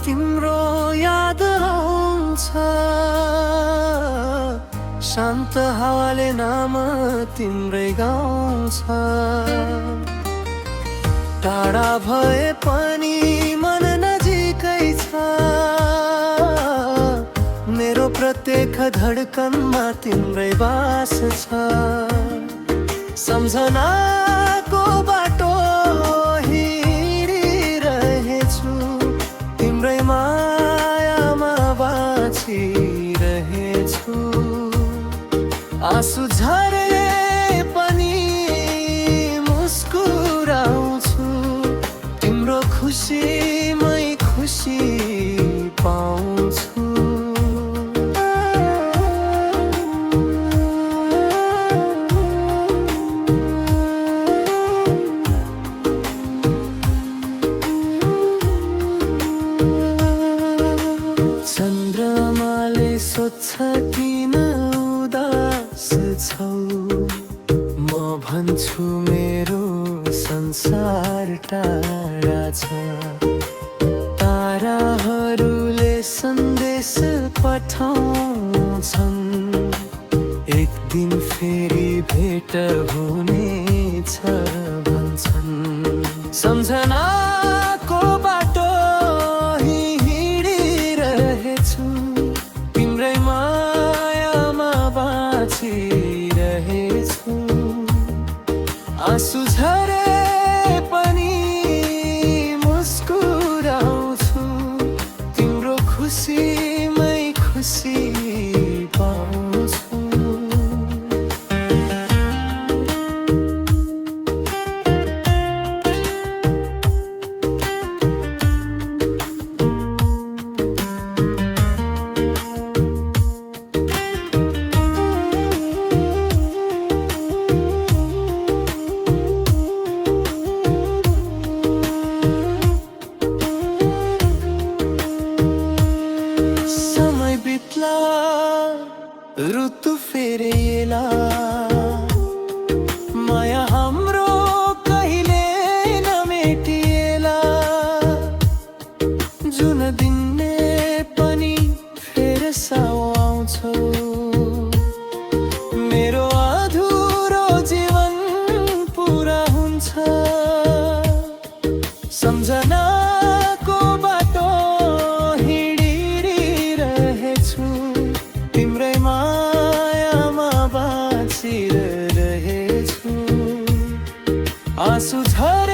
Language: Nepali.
तिम्रो याद आउँछ, शान्त हावाले नाम तिम्रै गाउँछ। टाढा भए पनि मन नजिकै छ, मेरो प्रत्येक धडकनमा तिम्रै बास छ। सम्झनाको बाटो हिँडिरहेछु, तिम्रै मायामा बाँचिरहेछु। आँसु झरे पनि मुस्कुराउँछु, तिम्रो खुसीमै खुसी पाउँछु। चन्द्रमाले सोध्छ किन उदास छौ, म भन्छु मेरो संसार टाढा छ। ताराहरूले सन्देश पठाउँछन्, एक दिन फेरि भेट हुनेछ भन्छन्। सम्झनाको बाटो हिँडिरहेछु, तिम्रै मायामा बाँचिरहेछु। आँसु झरे पनि मुस्कुराउँछु, तिम्रो खुसीमै खुसी पाउँछु। ऋतु फेरि एला, माया हाम्रो कहिले नमेटिएला। जुन दिने पनि फेर आउँछौ, मेरो अधुरो जीवन पुरा हुन्छ। सम्झनाको बाटो हिँडिरहेछु, तिम्रै मायामा बाँचिरहेछु। आँसु झरे